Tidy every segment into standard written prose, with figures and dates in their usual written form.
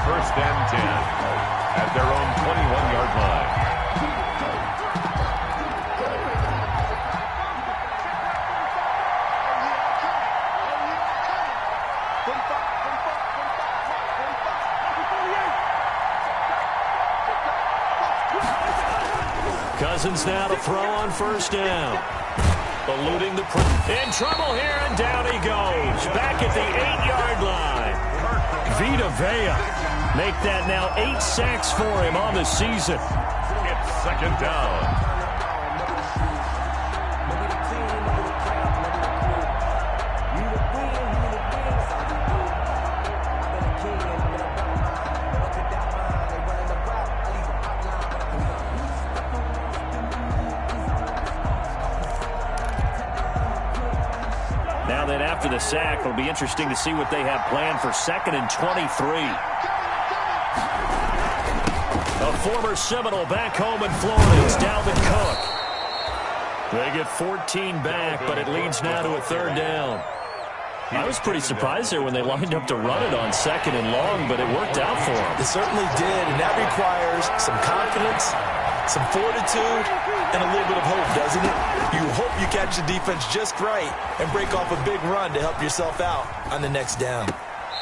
first and 10 at their own 21-yard line. Cousins now to throw on first down. Eluding the in trouble here, and down he goes. Back at the 8-yard line. Vita Vea make that now 8 sacks for him on the season. It's second down. After the sack, it'll be interesting to see what they have planned for 2nd and 23. A former Seminole back home in Florida. It's Dalvin Cook. They get 14 back, but it leads now to a 3rd down. I was pretty surprised there when they lined up to run it on 2nd and long, but it worked out for them. It certainly did, and that requires some confidence, some fortitude, and a little bit of hope, doesn't it? You hope you catch the defense just right and break off a big run to help yourself out on the next down.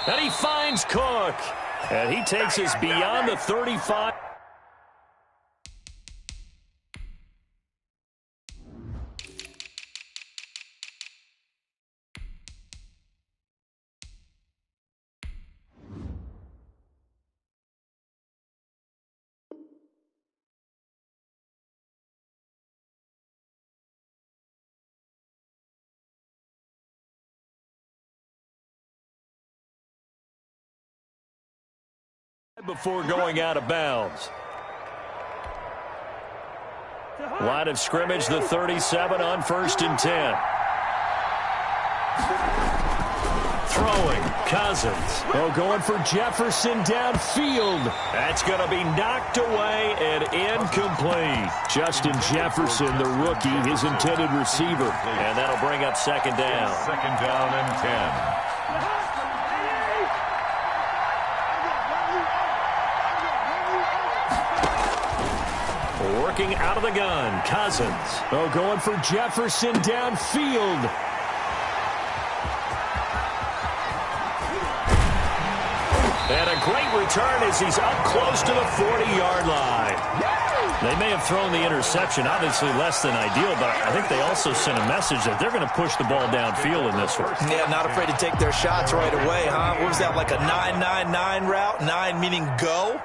And he finds Cook, and he takes us beyond the 35. Before going out of bounds. Line of scrimmage, the 37 on 1st and 10. Throwing, Cousins. Oh, going for Jefferson downfield. That's going to be knocked away and incomplete. Justin Jefferson, the rookie, his intended receiver. And that'll bring up 2nd down. 2nd down and 10. Working out of the gun, Cousins. Oh, going for Jefferson downfield. And a great return as he's up close to the 40-yard line. They may have thrown the interception, obviously less than ideal, but I think they also sent a message that they're going to push the ball downfield in this one. Yeah, not afraid to take their shots right away, huh? What was that, like a 9-9-9 route? 9 meaning go?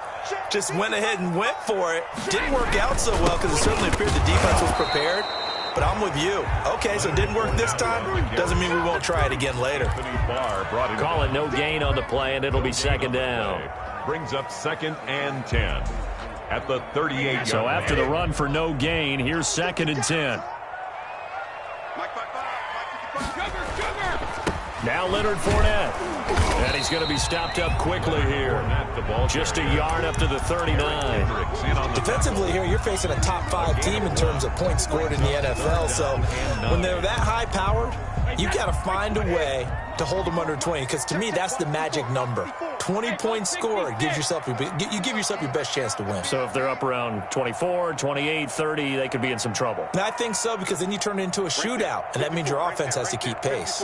Just went ahead and went for it. Didn't work out so well because it certainly appeared the defense was prepared. But I'm with you. Okay, so it didn't work this time. Doesn't mean we won't try it again later. Call it no gain on the play, and it'll be 2nd down. Brings up 2nd and 10 at the 38-yard. So after the run for no gain, here's 2nd and 10. Now Leonard Fournette. And he's going to be stopped up quickly here. Just a yard up to the 39. Defensively here, you're facing a top 5 team in terms of points scored in the NFL. So when they're that high-powered, you've got to find a way to hold them under 20. Because to me, that's the magic number. 20 points scored gives yourself you give yourself your best chance to win. So if they're up around 24, 28, 30, they could be in some trouble. And I think so, because then you turn it into a shootout, and that means your offense has to keep pace.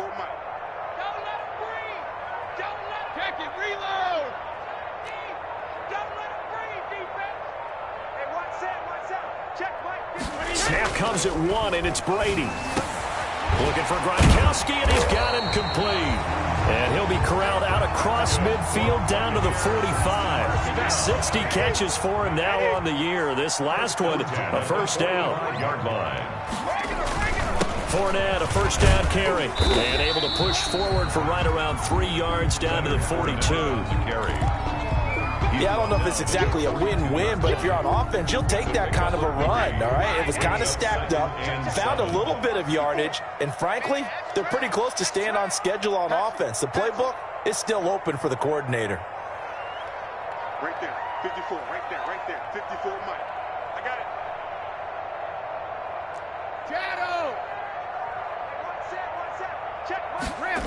Snap comes at 1, and it's Brady. Looking for Gronkowski, and he's got him complete. And he'll be corralled out across midfield down to the 45. 60 catches for him now on the year. This last one, a first down. Fournette, a first down carry. And able to push forward for right around 3 yards down to the 42. Yeah, I don't know if it's exactly a win-win, but if you're on offense, you'll take that kind of a run, all right? It was kind of stacked up, found a little bit of yardage, and frankly, they're pretty close to staying on schedule on offense. The playbook is still open for the coordinator. Right there, 54, right there, 54, Mike. I got it. Shadow! One set, check my grip.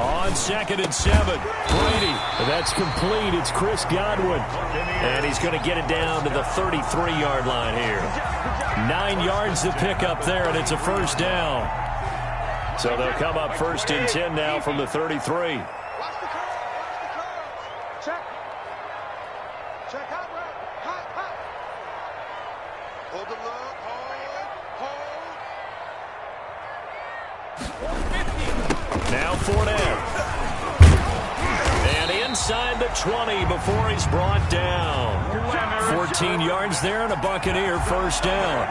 On 2nd and 7, Brady. That's complete. It's Chris Godwin. And he's going to get it down to the 33-yard line here. 9 yards to pick up there, and it's a first down. So they'll come up 1st and 10 now from the 33. Now Fournette. And inside the 20 before he's brought down. 14 yards there and a Buccaneer first down.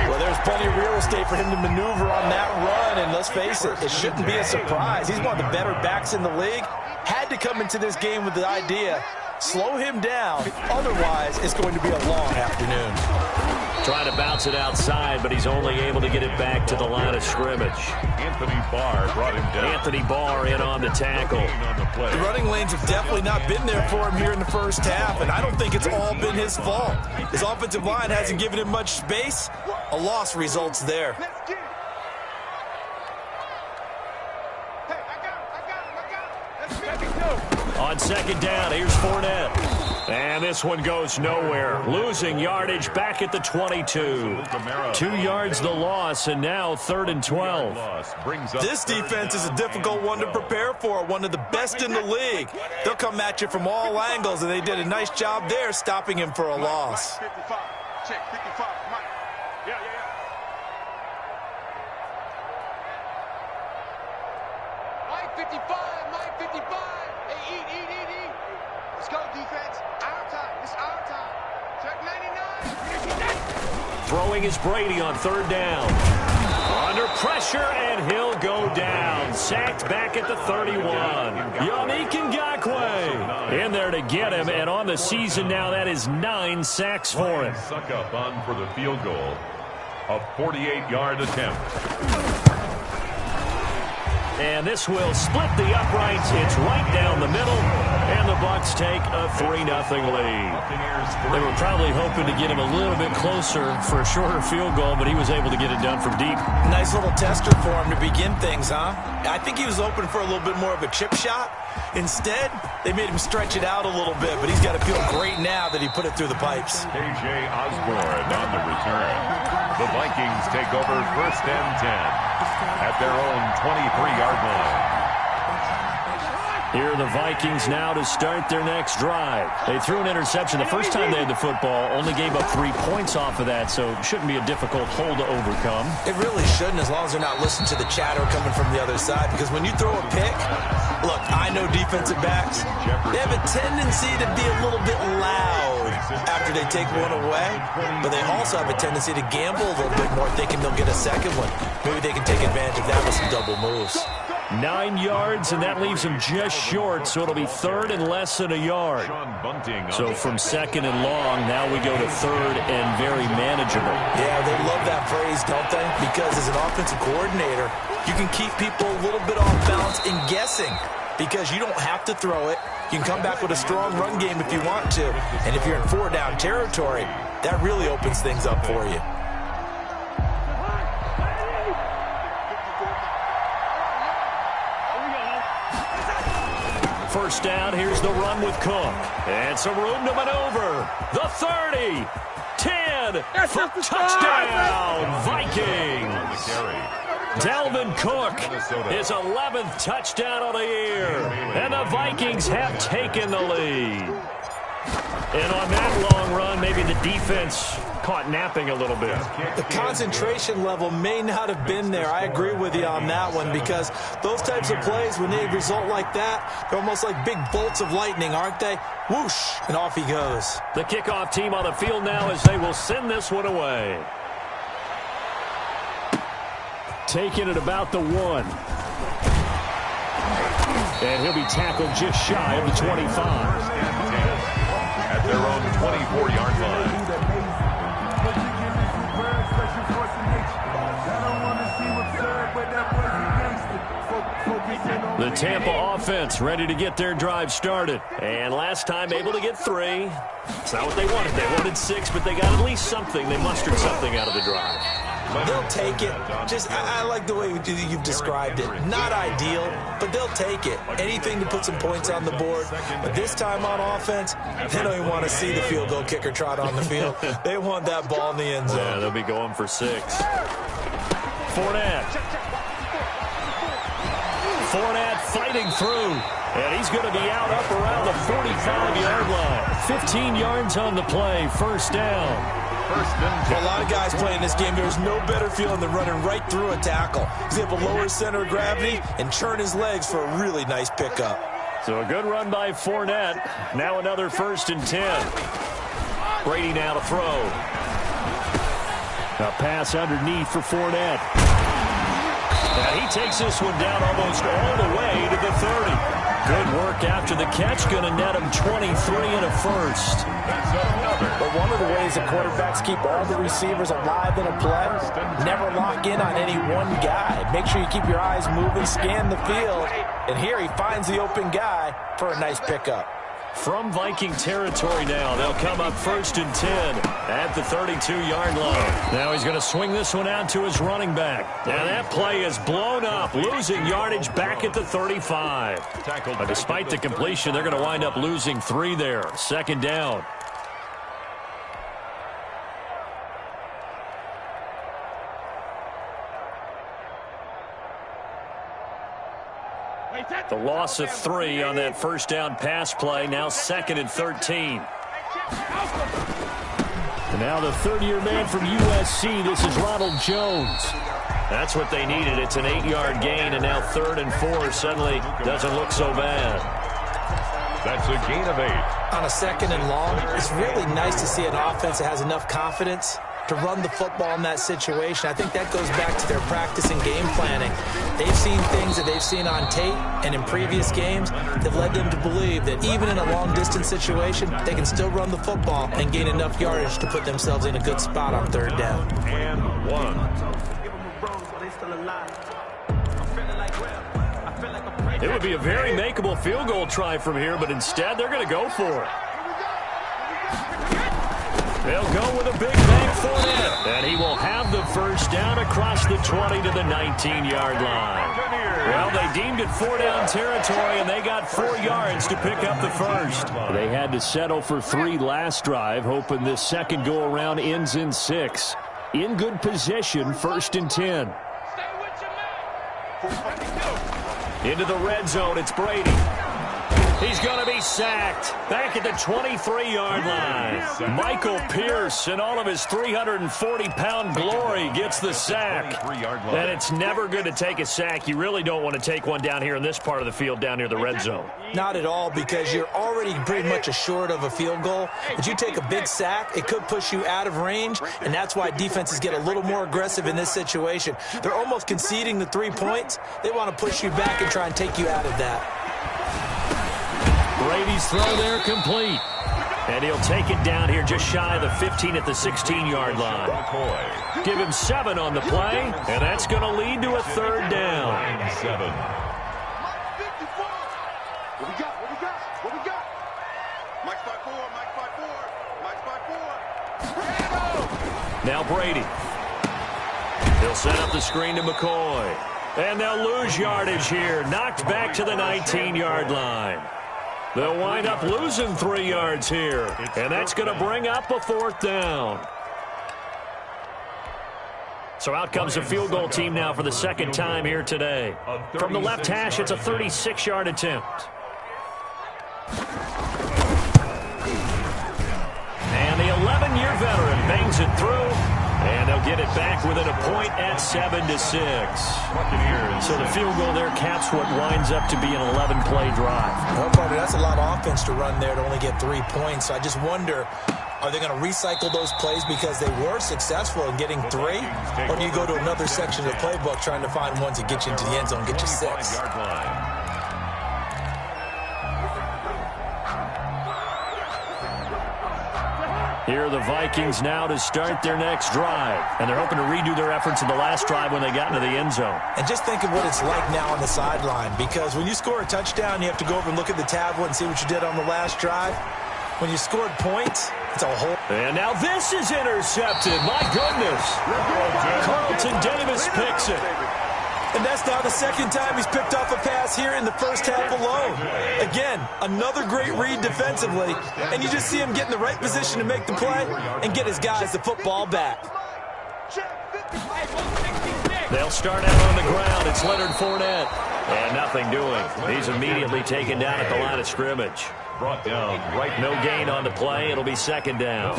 Well, there's plenty of real estate for him to maneuver on that run, and let's face it, it shouldn't be a surprise. He's one of the better backs in the league. Had to come into this game with the idea, slow him down, otherwise it's going to be a long afternoon. Trying to bounce it outside, but he's only able to get it back to the line of scrimmage. Anthony Barr brought him down. Anthony Barr in on the tackle. The running lanes have definitely not been there for him here in the first half, and I don't think it's all been his fault. His offensive line hasn't given him much space. A loss results there. On 2nd down, here's Fournette. And this one goes nowhere. Losing yardage back at the 22. 2 yards the loss, and now 3rd and 12. This defense is a difficult one to prepare for, one of the best in the league. They'll come at you from all angles, and they did a nice job there stopping him for a loss. 55. Check 55. Mike. Yeah. Mike 55. Mike 55. Hey, eat. Let's go, defense. Our time. It's our time. Check 99. Throwing is Brady on 3rd down. Under pressure, and he'll go down. Sacked back at the 31. Yannick Ngakoue in there to get him, and on the season now, that is 9 sacks for him. Succop on for the field goal. A 48-yard attempt. And this will split the uprights. It's right down the middle, and the Bucs take a 3-0 lead. They were probably hoping to get him a little bit closer for a shorter field goal, but he was able to get it done from deep. Nice little tester for him to begin things, huh? I think he was open for a little bit more of a chip shot. Instead, they made him stretch it out a little bit, but he's got to feel great now that he put it through the pipes. KJ Osborne on the return. The Vikings take over 1st and 10 at their own 23-yard line. Here are the Vikings now to start their next drive. They threw an interception the first time they had the football, only gave up 3 points off of that, so it shouldn't be a difficult hole to overcome. It really shouldn't, as long as they're not listening to the chatter coming from the other side, because when you throw a pick, look, I know defensive backs, they have a tendency to be a little bit loud after they take one away, but they also have a tendency to gamble a little bit more, thinking they'll get a second one. Maybe they can take advantage of that with some double moves. 9 yards, and that leaves him just short, so it'll be 3rd and less than a yard. So from 2nd and long, now we go to 3rd and very manageable. Yeah, they love that phrase, don't they? Because as an offensive coordinator, you can keep people a little bit off balance in guessing, because you don't have to throw it. You can come back with a strong run game if you want to, and if you're in 4-down territory, that really opens things up for you. First down, here's the run with Cook. And some room to maneuver. The 30, 10, touchdown, Vikings. Dalvin Cook, his 11th touchdown of the year. And the Vikings have taken the lead. And on that long run, maybe the defense caught napping a little bit. The concentration level may not have been there. I agree with you on that one, because those types of plays, when they result like that, they're almost like big bolts of lightning, aren't they? Whoosh, and off he goes. The kickoff team on the field now as they will send this one away. Taking it about the 1. And he'll be tackled just shy of the 25. At their own 24-yard line. The Tampa offense ready to get their drive started. And last time able to get 3. It's not what they wanted. They wanted 6, but they got at least something. They mustered something out of the drive. They'll take it. I like the way you've described it. Not ideal, but they'll take it. Anything to put some points on the board. But this time on offense, they don't even want to see the field goal kicker trot on the field. They want that ball in the end zone. Yeah, they'll be going for 6. Fournette fighting through. And he's going to be out up around the 45-yard line. 15 yards on the play. First down. For a lot of guys playing this game, there's no better feeling than running right through a tackle. He's able to lower his center of gravity and churn his legs for a really nice pickup. So a good run by Fournette. Now another 1st and 10. Brady now to throw. A pass underneath for Fournette. And he takes this one down almost all the way to the 30. Good work after the catch. Going to net him 23 and a first. But one of the ways that quarterbacks keep all the receivers alive in a play, never lock in on any one guy. Make sure you keep your eyes moving, scan the field. And here he finds the open guy for a nice pickup. From Viking territory now, they'll come up 1st and 10 at the 32-yard line. Now he's going to swing this one out to his running back. And that play is blown up, losing yardage back at the 35. But despite the completion, they're going to wind up losing 3 there. 2nd down. The loss of 3 on that first down pass play. Now 2nd and 13. And now the third-year man from USC. This is Ronald Jones. That's what they needed. It's an 8-yard gain, and now 3rd and 4 suddenly doesn't look so bad. That's a gain of 8. On a 2nd and long, it's really nice to see an offense that has enough confidence to run the football in that situation. I think that goes back to their practice and game planning. They've seen things that they've seen on tape and in previous games that led them to believe that even in a long-distance situation, they can still run the football and gain enough yardage to put themselves in a good spot on 3rd down. And 1. It would be a very makeable field goal try from here, but instead they're going to go for it. They'll go with a big bang Fournette, and he will have the first down across the 20 to the 19-yard line. Well, they deemed it 4-down territory, and they got 4 yards to pick up the first. They had to settle for 3 last drive, hoping this second go-around ends in 6. In good position, 1st and 10. Into the red zone, it's Brady. He's going to be sacked back at the 23-yard line. Michael Pierce, in all of his 340-pound glory, gets the sack. And it's never good to take a sack. You really don't want to take one down here in this part of the field, down near the red zone. Not at all, because you're already pretty much assured of a field goal. But you take a big sack, it could push you out of range, and that's why defenses get a little more aggressive in this situation. They're almost conceding the 3 points. They want to push you back and try and take you out of that. Brady's throw there complete. And he'll take it down here just shy of the 15 at the 16-yard line. Give him 7 on the play, and that's going to lead to a 3rd down. 7. What we got? Mike's by 4, Mike's by 4. Now Brady. He'll set up the screen to McCoy. And they'll lose yardage here. Knocked back to the 19-yard line. They'll wind up losing 3 yards here. And that's going to bring up a 4th down. So out comes the field goal team now for the 2nd time here today. From the left hash, it's a 36-yard attempt. And the 11-year veteran bangs it through. And they'll get it back within a point at 7-6. So the field goal there caps what winds up to be an 11-play drive. Well, partner, that's a lot of offense to run there to only get 3 points. So I just wonder, are they going to recycle those plays because they were successful in getting 3? Or do you go to another section of the playbook trying to find ones that get you into the end zone, get you 6? Here are the Vikings now to start their next drive. And they're hoping to redo their efforts in the last drive when they got into the end zone. And just think of what it's like now on the sideline. Because when you score a touchdown, you have to go over and look at the tablet and see what you did on the last drive. When you scored points, it's a whole... And now this is intercepted. My goodness. Carlton Davis picks it. And that's now the second time he's picked off a pass here in the first half alone. Again, another great read defensively, and you just see him get in the right position to make the play and get his guys the football back. They'll start out on the ground. It's Leonard Fournette. And nothing doing. He's immediately taken down at the line of scrimmage. Brought down right. No gain on the play. It'll be second down.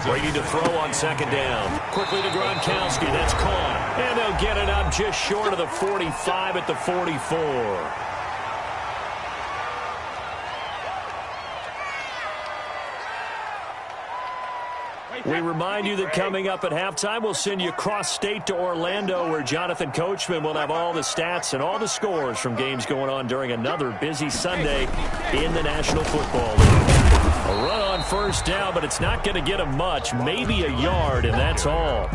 Brady to throw on second down. Quickly to Gronkowski. That's caught. And they'll get it up just short of the 45 at the 44. We remind you that coming up at halftime, we'll send you cross-state to Orlando, where Jonathan Coachman will have all the stats and all the scores from games going on during another busy Sunday in the National Football League. A run on first down, but it's not going to get him much, maybe a yard, and that's all.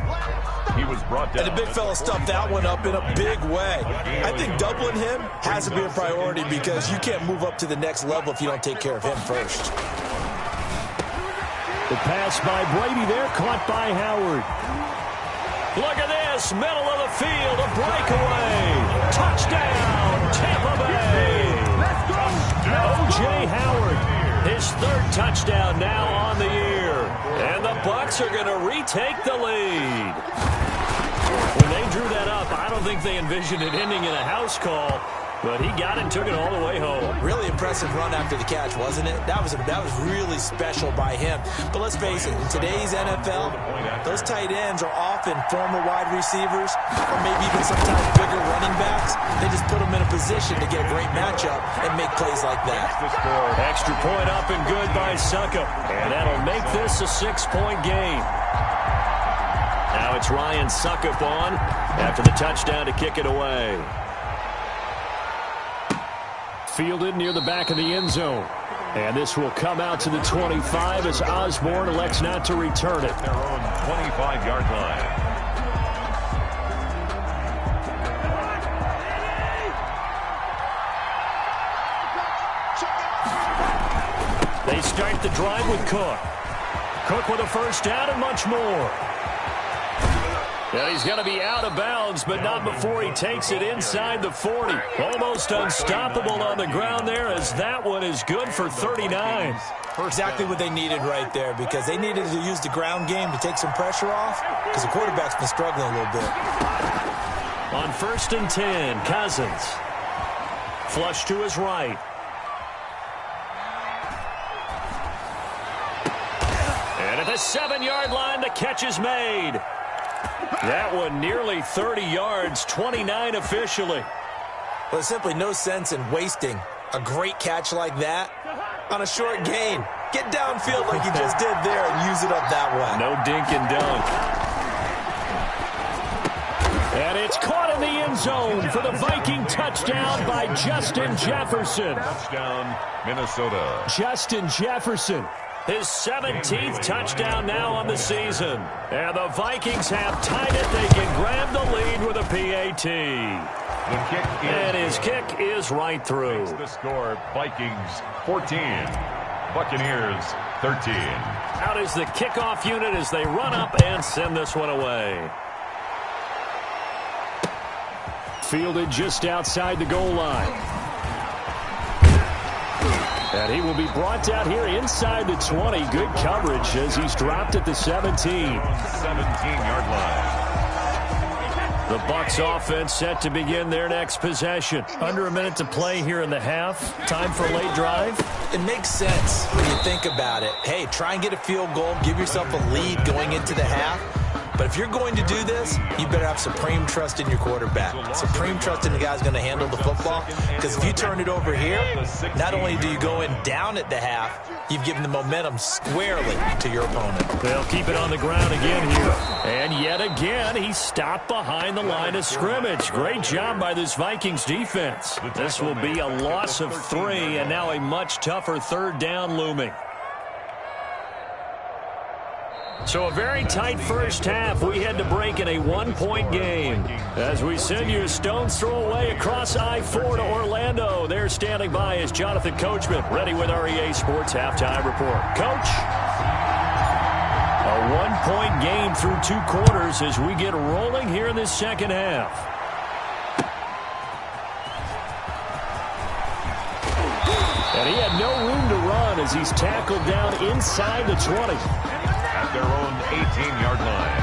He was brought down. And the big fella stuffed that one up in a big way. I think doubling him has to be a priority because you can't move up to the next level if you don't take care of him first. The pass by Brady there, caught by Howard. Look at this, middle of the field, a breakaway. Touchdown, Tampa Bay. O.J. Howard, his third touchdown now on the year. And the Bucs are going to retake the lead. When they drew that up, I don't think they envisioned it ending in a house call. But he got it and took it all the way home. Really impressive run after the catch, wasn't it? That was really special by him. But let's face it, in today's NFL, those tight ends are often former wide receivers or maybe even sometimes bigger running backs. They just put them in a position to get a great matchup and make plays like that. Extra point up and good by Succop. And that'll make this a 6-point game. Now it's Ryan Succop on after the touchdown to kick it away. Fielded near the back of the end zone. And this will come out to the 25 as Osborne elects not to return it. Their own 25-yard line. They start the drive with Cook. Cook with a first down and much more. And he's going to be out of bounds, but not before he takes it inside the 40. Almost unstoppable on the ground there, as that one is good for 39. Exactly what they needed right there, because they needed to use the ground game to take some pressure off, because the quarterback's been struggling a little bit. On 1st and 10, Cousins. Flush to his right. And at the 7-yard line, the catch is made. That one nearly 30 yards, 29 officially. Well, there's simply no sense in wasting a great catch like that on a short gain. Get downfield like you just did there and use it up that way. No dink and dunk. And it's caught in the end zone for the Viking touchdown by Justin Jefferson. Touchdown, Minnesota. Justin Jefferson. His 17th touchdown now on the season. And the Vikings have tied it. They can grab the lead with a PAT. The kick is, and his kick is right through. Makes the score, Vikings 14, Buccaneers 13. Out is the kickoff unit as they run up and send this one away. Fielded just outside the goal line. And he will be brought down here inside the 20. Good coverage as he's dropped at the 17. 17-yard line. The Bucs offense set to begin their next possession. Under a minute to play here in the half. Time for a late drive. It makes sense when you think about it. Hey, try and get a field goal. Give yourself a lead going into the half. But if you're going to do this, you better have supreme trust in your quarterback. Supreme trust in the guy's going to handle the football. Because if you turn it over here, not only do you go in down at the half, you've given the momentum squarely to your opponent. They'll keep it on the ground again here. And yet again, he stopped behind the line of scrimmage. Great job by this Vikings defense. This will be a loss of 3, and now a much tougher 3rd down looming. So a very tight first half. We had to break in a one-point game. As we send you a stone's throw away across I-4 to Orlando. There standing by is Jonathan Coachman, ready with REA Sports Halftime Report. Coach, a one-point game through 2 quarters as we get rolling here in this second half. And he had no room to run as he's tackled down inside the 20. At their own 18-yard line.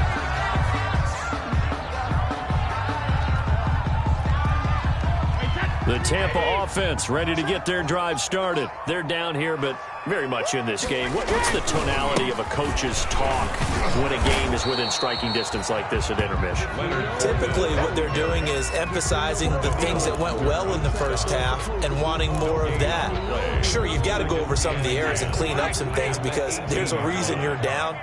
The Tampa offense ready to get their drive started. They're down here, but very much in this game. What's the tonality of a coach's talk when a game is within striking distance like this at intermission? Typically, what they're doing is emphasizing the things that went well in the first half and wanting more of that. Sure, you've got to go over some of the errors and clean up some things because there's a reason you're down.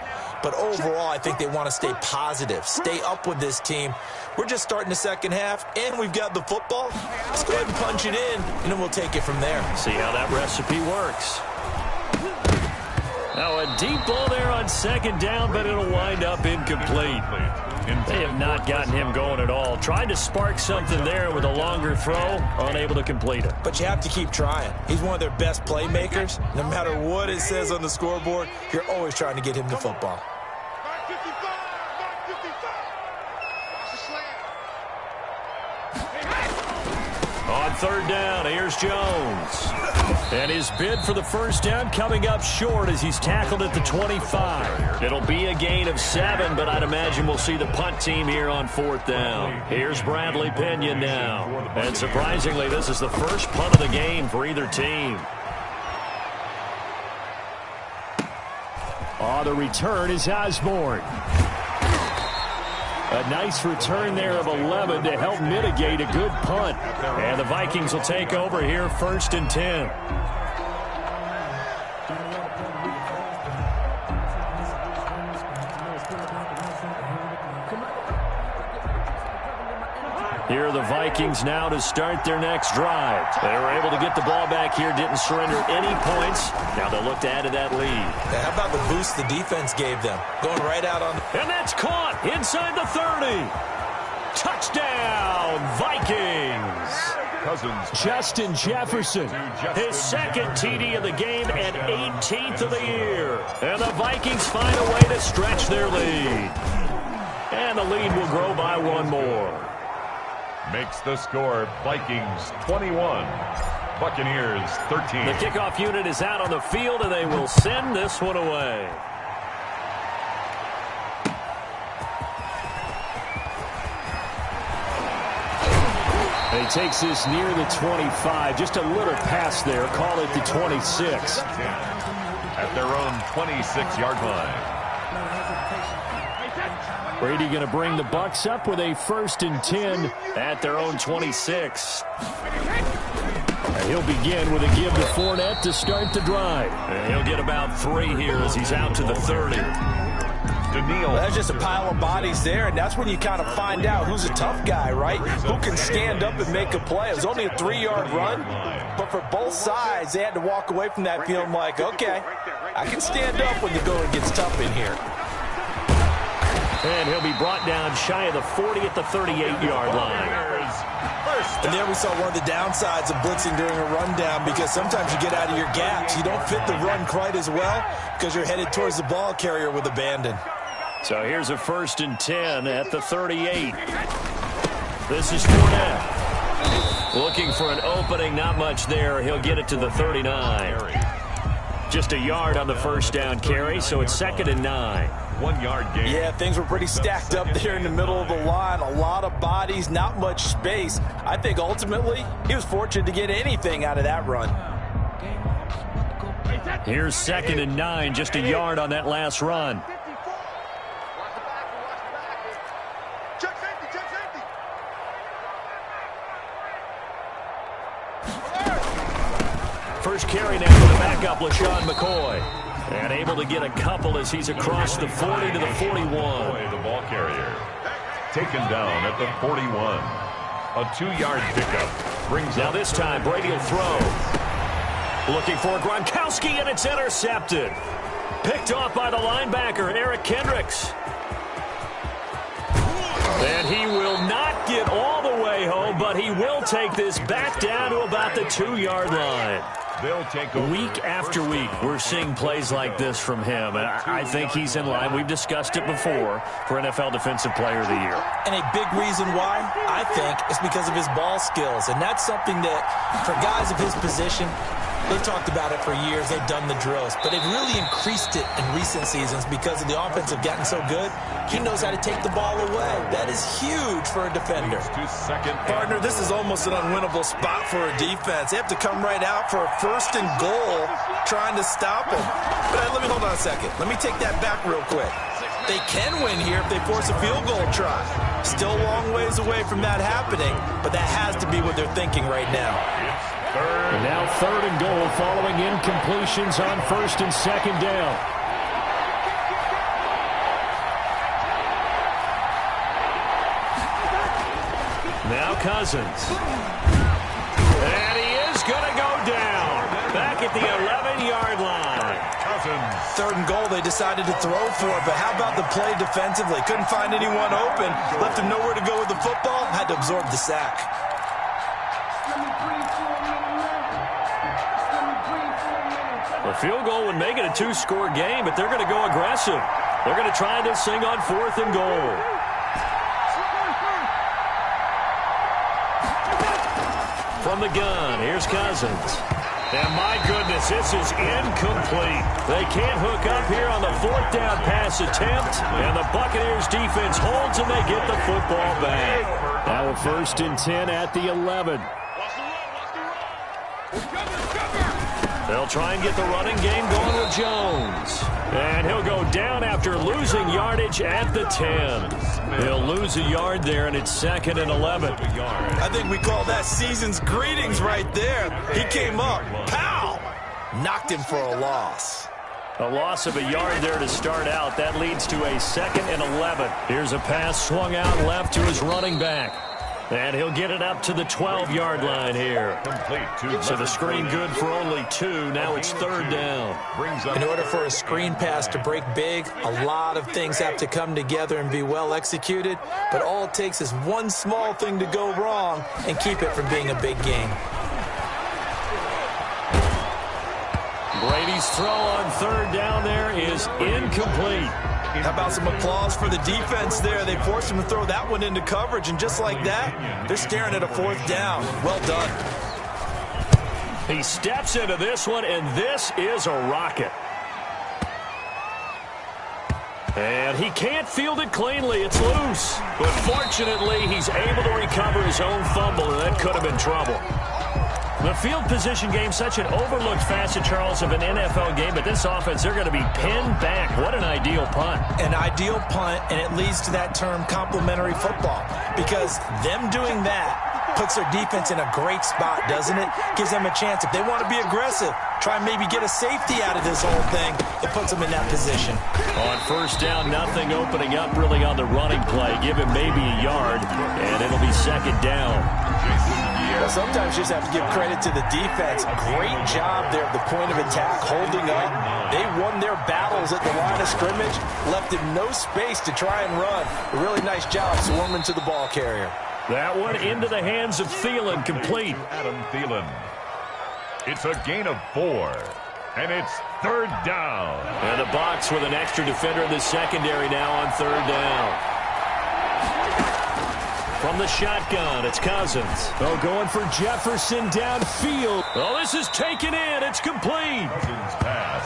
But overall, I think they want to stay positive, stay up with this team. We're just starting the second half, and we've got the football. Let's go ahead and punch it in, and then we'll take it from there. See how that recipe works. Now a deep ball there on second down, but it'll wind up incomplete. They have not gotten him going at all. Tried to spark something there with a longer throw, unable to complete it. But you have to keep trying. He's one of their best playmakers. No matter what it says on the scoreboard, you're always trying to get him the football. 955, 955. On third down, here's Jones. And his bid for the first down coming up short as he's tackled at the 25. It'll be a gain of 7, but I'd imagine we'll see the punt team here on fourth down. Here's Bradley Pinion now. And surprisingly, this is the first punt of the game for either team. The return is Osborne. A nice return there of 11 to help mitigate a good punt. And the Vikings will take over here, 1st and 10. Here are the Vikings now to start their next drive. They were able to get the ball back here, didn't surrender any points. Now they'll look to add to that lead. Now, how about the boost the defense gave them? Going right out on... And that's caught inside the 30. Touchdown, Vikings. Justin Jefferson, his second TD of the game and 18th of the year. And the Vikings find a way to stretch their lead. And the lead will grow by 1 more. Makes the score Vikings 21, Buccaneers 13. The kickoff unit is out on the field, and they will send this one away. He takes this near the 25, just a little pass there, call it the 26. At their own 26-yard line. Brady going to bring the Bucs up with a 1st and 10 at their own 26. And he'll begin with a give to Fournette to start the drive. And he'll get about 3 here as he's out to the 30. Daniil. That's just a pile of bodies there, and that's when you kind of find out who's a tough guy, right? Who can stand up and make a play. It was only a 3-yard run, but for both sides, they had to walk away from that feeling like, okay, I can stand up when the going gets tough in here. And he'll be brought down shy of the 40 at the 38-yard line. And there we saw one of the downsides of blitzing during a rundown because sometimes you get out of your gaps. You don't fit the run quite as well because you're headed towards the ball carrier with abandon. So here's a 1st and 10 at the 38. This is Fournette. Looking for an opening, not much there. He'll get it to the 39. Just a yard on the first down carry, so it's 2nd and 9. 1-yard gain. Yeah, things were pretty stacked up there in the middle of the line. A lot of bodies, not much space. I think ultimately he was fortunate to get anything out of that run. Here's 2nd and 9, just a yard on that last run. Check safety, check safety. First carry now for the backup, LaShawn McCoy. And able to get a couple as he's across the 40 to the 41. The ball carrier taken down at the 41. A 2-yard pickup brings now up. This time Brady will throw. Looking for Gronkowski, and it's intercepted. Picked off by the linebacker, Eric Kendricks. And he will not get all the way home, but he will take this back down to about the 2-yard line. They'll take over. Week after week, we're seeing plays like this from him. And I think he's in line. We've discussed it before for NFL Defensive Player of the Year. And a big reason why, I think, is because of his ball skills. And that's something that, for guys of his position, they've talked about it for years. They've done the drills. But they've really increased it in recent seasons because of the offense have gotten so good. He knows how to take the ball away. That is huge for a defender. Partner, this is almost an unwinnable spot for a defense. They have to come right out for a 1st and goal trying to stop him. But let me hold on a second. Let me take that back real quick. They can win here if they force a field goal try. Still a long ways away from that happening, but that has to be what they're thinking right now. And now 3rd and goal following incompletions on 1st and 2nd down. Now Cousins. And he is going to go down. Back at the 11-yard line. Cousins. 3rd and goal, they decided to throw for it, but how about the play defensively? Couldn't find anyone open. Left him nowhere to go with the football. Had to absorb the sack. The field goal would make it a 2-score game, but they're going to go aggressive. They're going to try this thing on 4th and goal. From the gun, here's Cousins. And my goodness, this is incomplete. They can't hook up here on the 4th down pass attempt. And the Buccaneers defense holds and they get the football back. Now a 1st and 10 at the 11. They'll try and get the running game going with Jones. And he'll go down after losing yardage at the 10. He'll lose a yard there, and it's 2nd and 11. I think we call that season's greetings right there. He came up, pow! Knocked him for a loss. A loss of a yard there to start out. That leads to a 2nd and 11. Here's a pass swung out left to his running back. And he'll get it up to the 12-yard line here. So the screen good for only 2. Now it's 3rd down. In order for a screen pass to break big, a lot of things have to come together and be well executed. But all it takes is one small thing to go wrong and keep it from being a big game. Brady's throw on 3rd down there is incomplete. How about some applause for the defense there? They forced him to throw that one into coverage, and just like that, they're staring at a 4th down. Well done. He steps into this one, and this is a rocket. And he can't field it cleanly. It's loose. But fortunately, he's able to recover his own fumble, and that could have been trouble. The field position game, such an overlooked facet, Charles, of an NFL game, but this offense, they're going to be pinned back. What an ideal punt. An ideal punt, and it leads to that term complementary football, because them doing that puts their defense in a great spot, doesn't it? Gives them a chance. If they want to be aggressive, try and maybe get a safety out of this whole thing, it puts them in that position. On 1st down, nothing opening up really on the running play. Give him maybe a yard, and it'll be 2nd down. Well, sometimes you just have to give credit to the defense. Great job there at the point of attack, holding up. They won their battles at the line of scrimmage, left him no space to try and run. A really nice job swarming to the ball carrier. That one into the hands of Thielen, complete. Adam Thielen. It's a gain of 4, and it's 3rd down. And the box with an extra defender in the secondary now on 3rd down. From the shotgun, it's Cousins. Oh, going for Jefferson downfield. Oh, this is taken in. It's complete.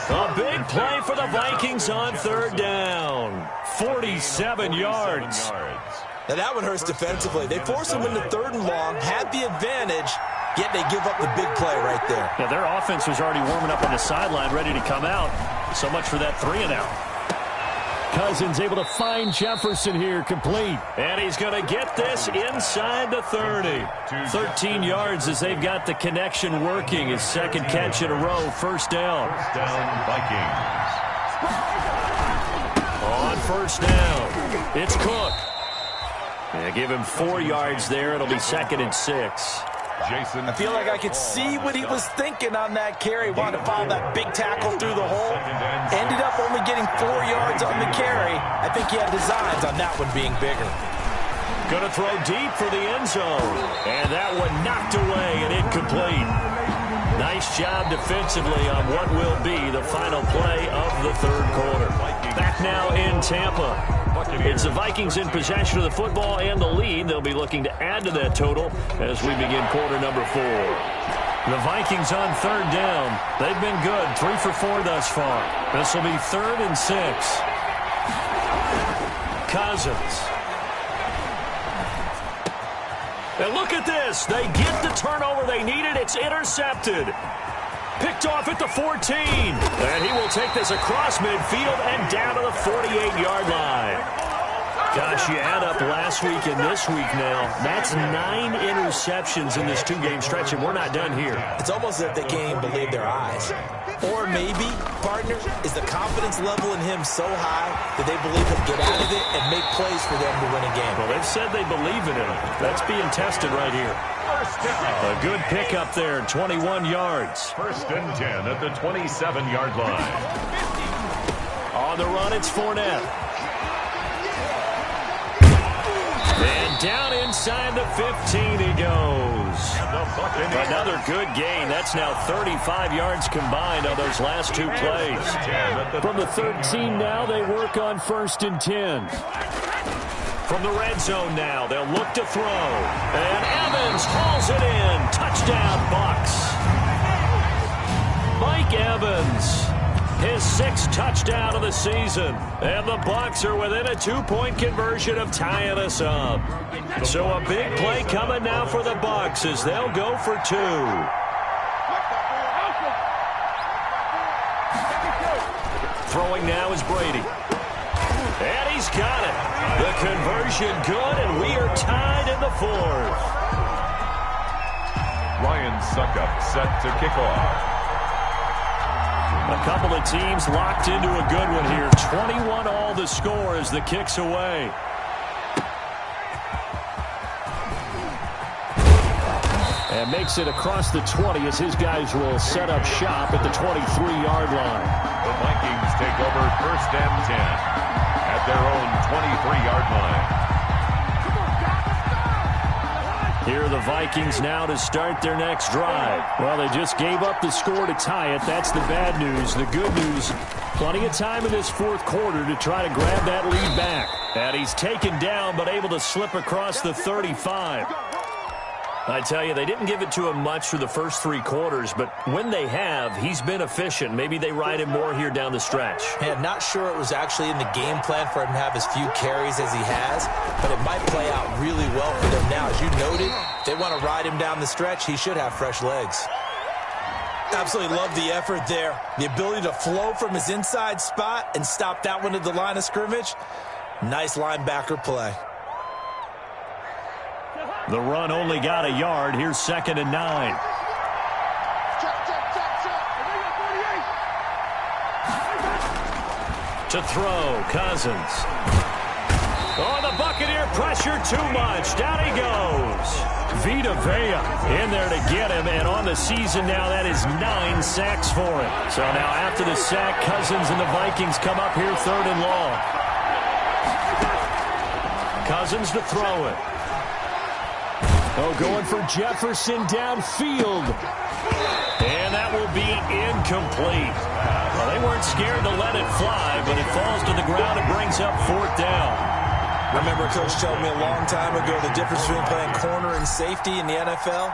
A big play for the Vikings on 3rd down. 47 yards. Now that one hurts defensively. They forced him into 3rd and long, had the advantage, yet they give up the big play right there. Yeah, their offense was already warming up on the sideline, ready to come out. So much for that 3-and-out. Cousins able to find Jefferson here, complete. And he's going to get this inside the 30. 13 yards as they've got the connection working. His 2nd catch in a row, 1st down. Vikings. On 1st down, it's Cook. Yeah, give him 4 yards there. It'll be 2nd and 6. Jason. I feel like I could see what he was thinking on that carry. Wanted to follow that big tackle through the hole. Ended up only getting 4 yards on the carry. I think he had designs on that one being bigger. Going to throw deep for the end zone. And that one knocked away and incomplete. Nice job defensively on what will be the final play of the third quarter. Back now in Tampa. It's the Vikings in possession of the football and the lead. They'll be looking to add to that total as we begin quarter number 4. The Vikings on third down. They've been good. 3 for 4 thus far. This will be 3rd and 6. Cousins. And look at this. They get the turnover they needed. It's intercepted. Picked off at the 14. And he will take this across midfield and down to the 48-yard line. Gosh, you add up last week and this week now. That's 9 interceptions in this 2-game stretch, and we're not done here. It's almost as if they can't even believe their eyes. Or maybe, partner, is the confidence level in him so high that they believe he'll get out of it and make plays for them to win a game. Well, they've said they believe in him. That's being tested right here. A good pickup there, 21 yards. 1st and 10 at the 27-yard line. On the run, it's Fournette. And down inside the 15 he goes. Another good gain. That's now 35 yards combined on those last 2 plays. From the 13 now, they work on 1st and 10. From the red zone now, they'll look to throw. And Evans hauls it in. Touchdown, Bucs. Mike Evans, his 6th touchdown of the season. And the Bucs are within a 2-point conversion of tying us up. So a big play coming now for the Bucs as they'll go for 2. Throwing now is Brady. And he's got it. The conversion good, and we are tied in the 4th. Ryan Suckup set to kick off. A couple of teams locked into a good one here. 21 all the score as the kick's away. And makes it across the 20 as his guys will set up shop at the 23-yard line. The Vikings take over 1st and 10 at their own 23-yard line. Here are the Vikings now to start their next drive. Well, they just gave up the score to tie it. That's the bad news. The good news, plenty of time in this 4th quarter to try to grab that lead back. And he's taken down but able to slip across the 35. I tell you, they didn't give it to him much for the first 3 quarters, but when they have, he's been efficient. Maybe they ride him more here down the stretch. Yeah, not sure it was actually in the game plan for him to have as few carries as he has, but it might play out really well for them now. As you noted, if they want to ride him down the stretch, he should have fresh legs. Absolutely love the effort there. The ability to flow from his inside spot and stop that one at the line of scrimmage. Nice linebacker play. The run only got a yard. Here's 2nd and 9. To throw, Cousins. Oh, the Buccaneer pressure too much. Down he goes. Vita Vea in there to get him, and on the season now, that is 9 sacks for him. So now after the sack, Cousins and the Vikings come up here 3rd and long. Cousins to throw it. Oh, going for Jefferson downfield. And that will be incomplete. Well, they weren't scared to let it fly, but it falls to the ground and brings up 4th down. Remember, Coach told me a long time ago the difference between playing corner and safety in the NFL?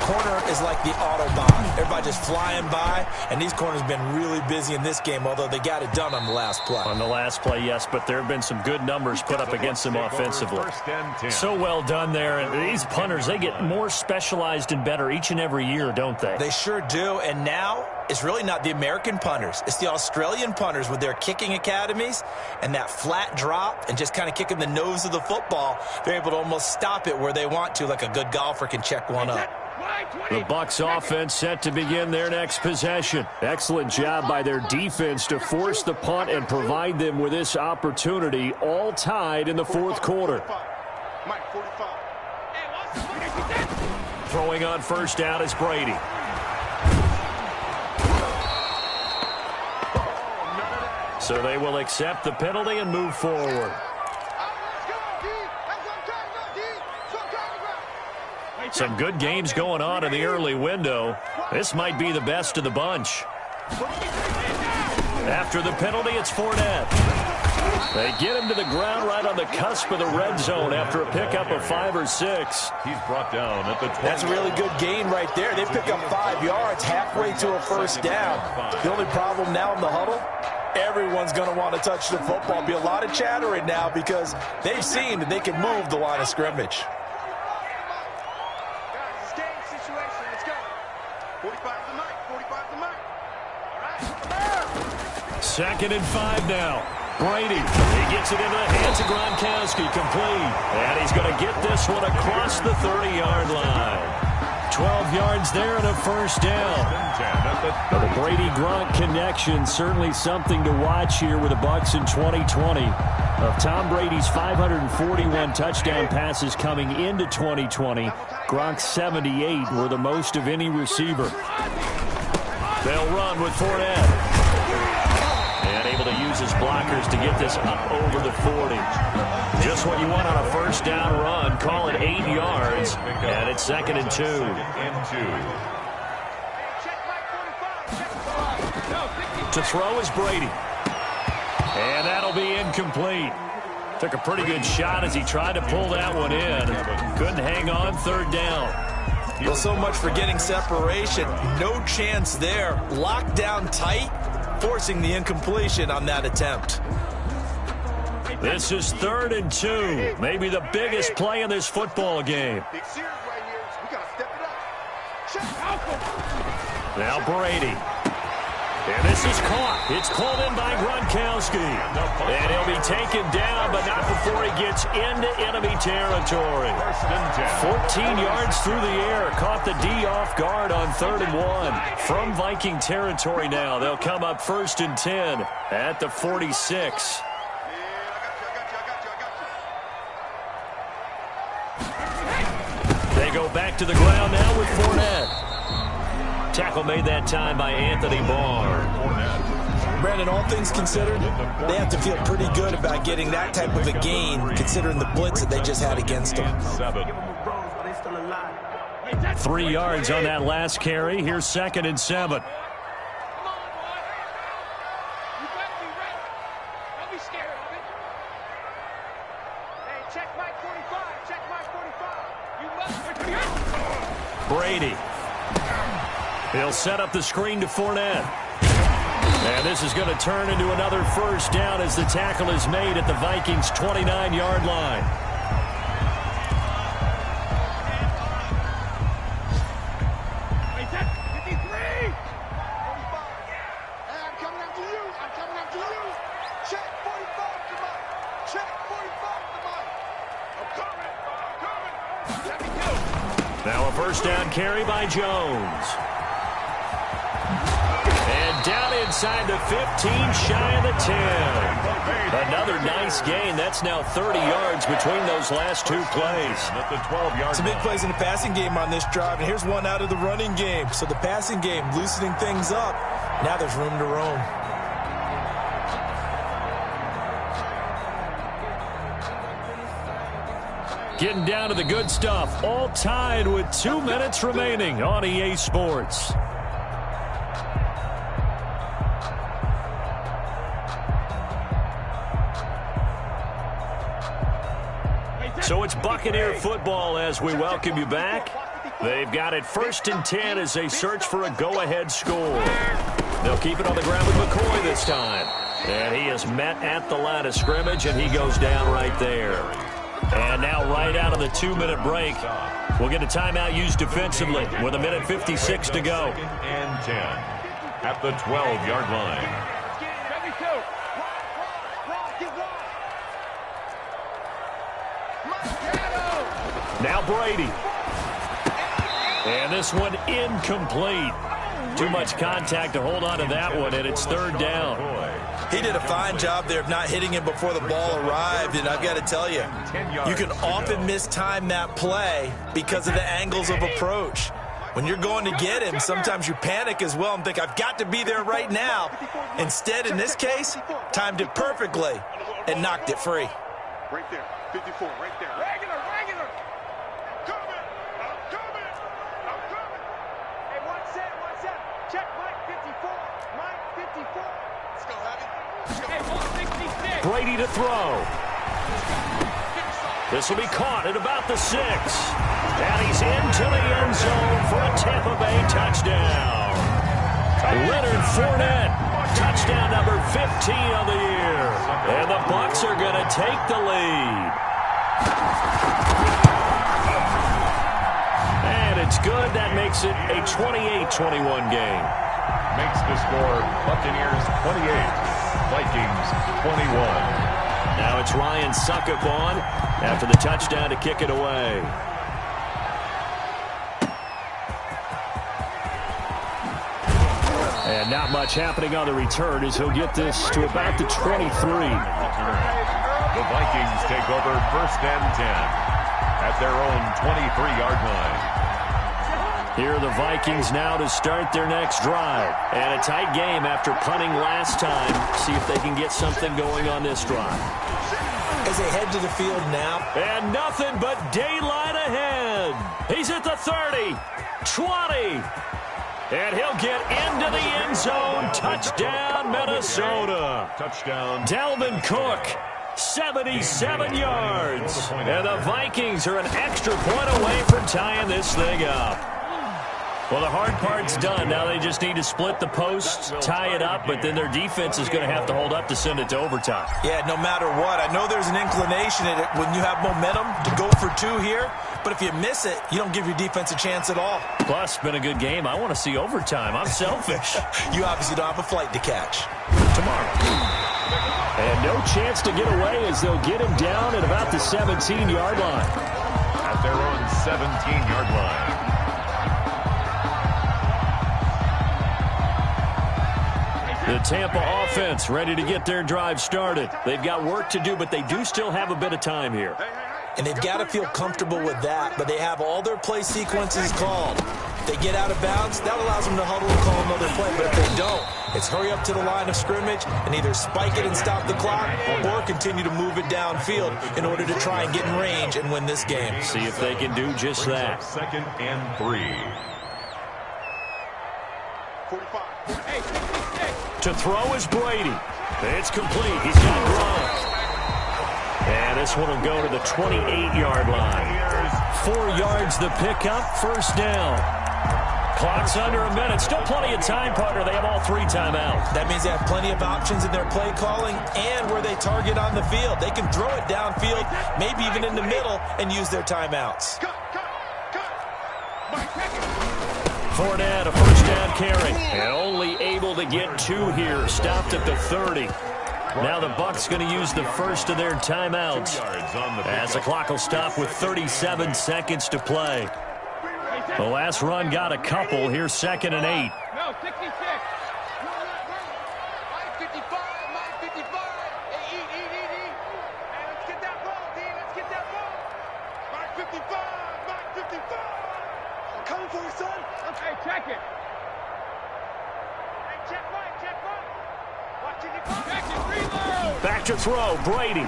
Corner is like the Autobahn. Everybody just flying by, and these corners have been really busy in this game, although they got it done on the last play. On the last play, yes, but there have been some good numbers put up against them offensively. So well done there. And these punters, they get more specialized and better each and every year, don't they? They sure do, and now it's really not the American punters. It's the Australian punters with their kicking academies and that flat drop and just kind of kicking the nose of the football. They're able to almost stop it where they want to, like a good golfer can check one up. The Bucs offense set to begin their next possession. Excellent job by their defense to force the punt and provide them with this opportunity, all tied in the 4th quarter. Throwing on first down is Brady. So they will accept the penalty and move forward. Some good games going on in the early window. This might be the best of the bunch. After the penalty, it's Fournette. They get him to the ground right on the cusp of the red zone after a pickup of 5 or 6. He's brought down at the 20. That's a really good gain right there. They pick up 5 yards halfway to a first down. The only problem now in the huddle, everyone's going to want to touch the football. Be a lot of chattering now because they've seen that they can move the line of scrimmage. Second and 5 now. Brady, he gets it into the hands of Gronkowski, complete. And he's going to get this one across the 30-yard line. 12 yards there and a first down. The Brady-Gronk connection, certainly something to watch here with the Bucs in 2020. Of Tom Brady's 541 touchdown passes coming into 2020, Gronk's 78 were the most of any receiver. They'll run with Fournette. And able to use his blockers to get this up over the 40. Just what you want on a first down run. Call it 8 yards. And it's 2nd and 2. To throw is Brady. And that'll be incomplete. Took a pretty good shot as he tried to pull that one in. Couldn't hang on, 3rd down. Well, so much for getting separation. No chance there. Locked down tight, forcing the incompletion on that attempt. This is 3rd and 2. Maybe the biggest play in this football game. Now Brady. And this is caught. It's called in by Gronkowski. And he'll be taken down, but not before he gets into enemy territory. 14 yards through the air. Caught the D off guard on 3rd and 1. From Viking territory now. They'll come up 1st and 10 at the 46. They go back to the ground now with Fournette. Tackle made that time by Anthony Barr. Brandon, all things considered, they have to feel pretty good about getting that type of a gain, considering the blitz that they just had against them. 3 yards on that last carry. Here's 2nd and 7. Brady. He'll set up the screen to Fournette. And this is going to turn into another first down as the tackle is made at the Vikings' 29-yard line. Now a first down carry by Jones. And down inside the 15, shy of the 10. Another nice gain. That's now 30 yards between those last 2 plays. Some big plays in the passing game on this drive, and here's one out of the running game. So the passing game loosening things up. Now there's room to roam. Getting down to the good stuff. All tied with 2 minutes remaining on EA Sports. So it's Buccaneer football as we welcome you back. They've got it 1st and 10 as they search for a go-ahead score. They'll keep it on the ground with McCoy this time. And he is met at the line of scrimmage, and he goes down right there. And now right out of the 2-minute break, we'll get a timeout used defensively with 1:56 to go. 2nd and 10 at the 12-yard line. Now Brady. And this one incomplete. Too much contact to hold on to that one, and it's third down. He did a fine job there of not hitting him before the ball arrived, and I've got to tell you, you can often mistime that play because of the angles of approach. When you're going to get him, sometimes you panic as well and think, I've got to be there right now. Instead, in this case, timed it perfectly and knocked it free. Right there, 54, right there. Regular. I'm coming. Hey, one set. Check Mike 54. Mike 54. Let's go, Heavy. Hey, 166. Brady to throw. This will be caught at about the 6. And he's into the end zone for a Tampa Bay touchdown. Leonard Fournette, touchdown number 15 of the year. And the Bucs are going to take the lead. And it's good. That makes it a 28-21 game. Makes the score Buccaneers 28, Vikings 21. Now it's Ryan Succop on after the touchdown to kick it away. And not much happening on the return as he'll get this to about the 23. The Vikings take over first and 10 at their own 23-yard line. Here are the Vikings now to start their next drive. And a tight game after punting last time. See if they can get something going on this drive. As they head to the field now. And nothing but daylight ahead. He's at the 30, 20. And he'll get into the end zone. Touchdown, Minnesota. Touchdown. Dalvin Cook, 77 yards. And the Vikings are an extra point away from tying this thing up. Well, the hard part's done. Now they just need to split the post, tie it up, but then their defense is going to have to hold up to send it to overtime. Yeah, no matter what. I know there's an inclination in it when you have momentum to go for 2 here, but if you miss it, you don't give your defense a chance at all. Plus, been a good game. I want to see overtime. I'm selfish. You obviously don't have a flight to catch. Tomorrow. And no chance to get away as they'll get him down at about the 17-yard line. At their own 17-yard line. The Tampa offense ready to get their drive started. They've got work to do, but they do still have a bit of time here. And they've got to feel comfortable with that, but they have all their play sequences called. If they get out of bounds, that allows them to huddle and call another play, but if they don't, it's hurry up to the line of scrimmage and either spike it and stop the clock or continue to move it downfield in order to try and get in range and win this game. See if they can do just that. 2nd and 3. 45. To throw is Brady. It's complete. He's got Gronk. And this one will go to the 28-yard line. 4 yards the pickup, first down. Clock's under a minute. Still plenty of time, partner. They have all 3 timeouts. That means they have plenty of options in their play calling and where they target on the field. They can throw it downfield, maybe even in the middle, and use their timeouts. Fournette, a first down carry. And only able to get 2 here. Stopped at the 30. Now the Bucs going to use the first of their timeouts as the clock will stop with 37 seconds to play. The last run got a couple. Here's 2nd and 8. No, 66. Mike 55, Mike 55. Hey, eat. Hey, let's get that ball, D. Let's get that ball. Mike 55. I'm coming for you, son. Hey, check it. Hey, check Mike. Watching it. Check it, reload. Back to throw, Brady.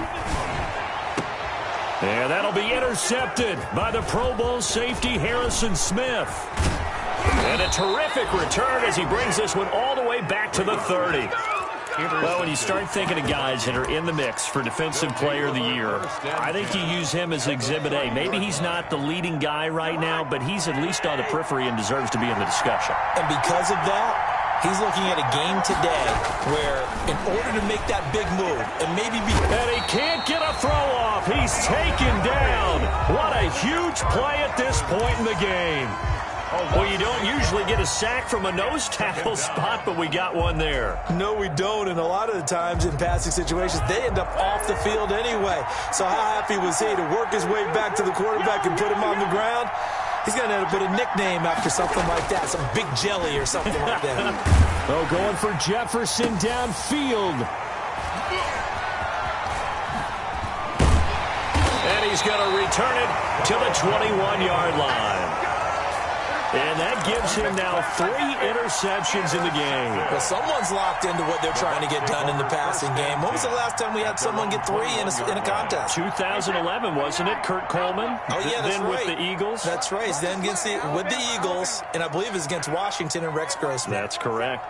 And that'll be intercepted by the Pro Bowl safety Harrison Smith. And a terrific return as he brings this one all the way back to the 30. Well, when you start thinking of guys that are in the mix for Defensive Player of the Year, I think you use him as Exhibit A. Maybe he's not the leading guy right now, but he's at least on the periphery and deserves to be in the discussion. And because of that, he's looking at a game today where in order to make that big move and maybe be... And he can't get a throw off. He's taken down. What a huge play at this point in the game. Well, you don't usually get a sack from a nose tackle spot, but we got one there. No, we don't, and a lot of the times in passing situations, they end up off the field anyway. So how happy was he to work his way back to the quarterback and put him on the ground? He's going to put a nickname after something like that, some big jelly or something like that. Oh, going for Jefferson downfield. And he's going to return it to the 21-yard line. And that gives him now 3 interceptions in the game. Well, someone's locked into what they're trying to get done in the passing game. When was the last time we had someone get 3 in a contest? 2011, wasn't it? Kurt Coleman? Oh, yeah, that's then right. With the Eagles? That's right. He's then with the Eagles, and I believe it's against Washington and Rex Grossman. That's correct.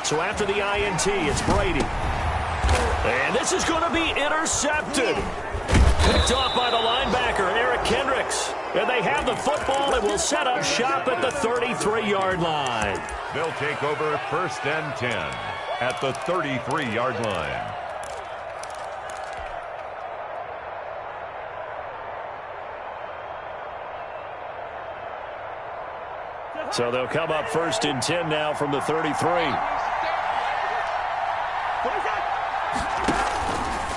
So after the INT, it's Brady. And this is going to be intercepted. Picked off by the linebacker, Eric Kendricks. And they have the football and will set up shop at the 33-yard line. They'll take over 1st and 10 at the 33-yard line. So they'll come up 1st and 10 now from the 33.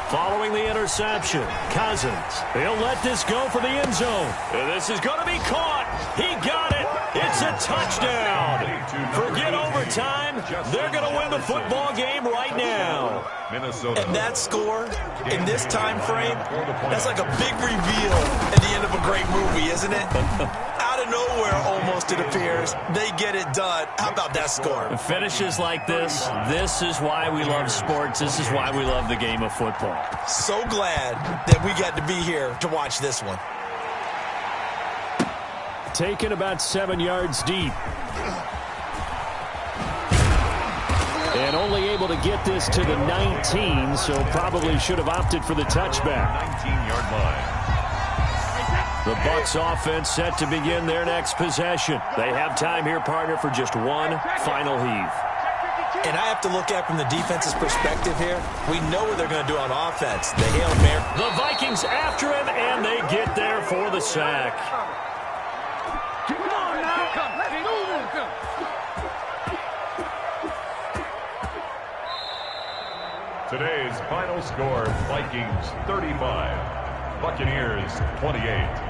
Following the interception, Cousins. He'll let this go for the end zone. And this is going to be caught. He got it. It's a touchdown. Forget overtime. They're going to win the football game right now. Minnesota. And that score in this time frame, that's like a big reveal at the end of a great movie, isn't it? Out of nowhere, almost, it appears. They get it done. How about that score? Finishes like this. This is why we love sports. This is why we love the game of football. So glad that we got to be here to watch this one. Taken about 7 yards deep. And only able to get this to the 19, so probably should have opted for the touchback. 19-yard line. The Bucs offense set to begin their next possession. They have time here, partner, for just one final heave. And I have to look at from the defense's perspective here. We know what they're going to do on offense. The Hail Mary. The Vikings after him, and they get there for the sack. Come on now. Let's move him. Today's final score, Vikings 35, Buccaneers 28.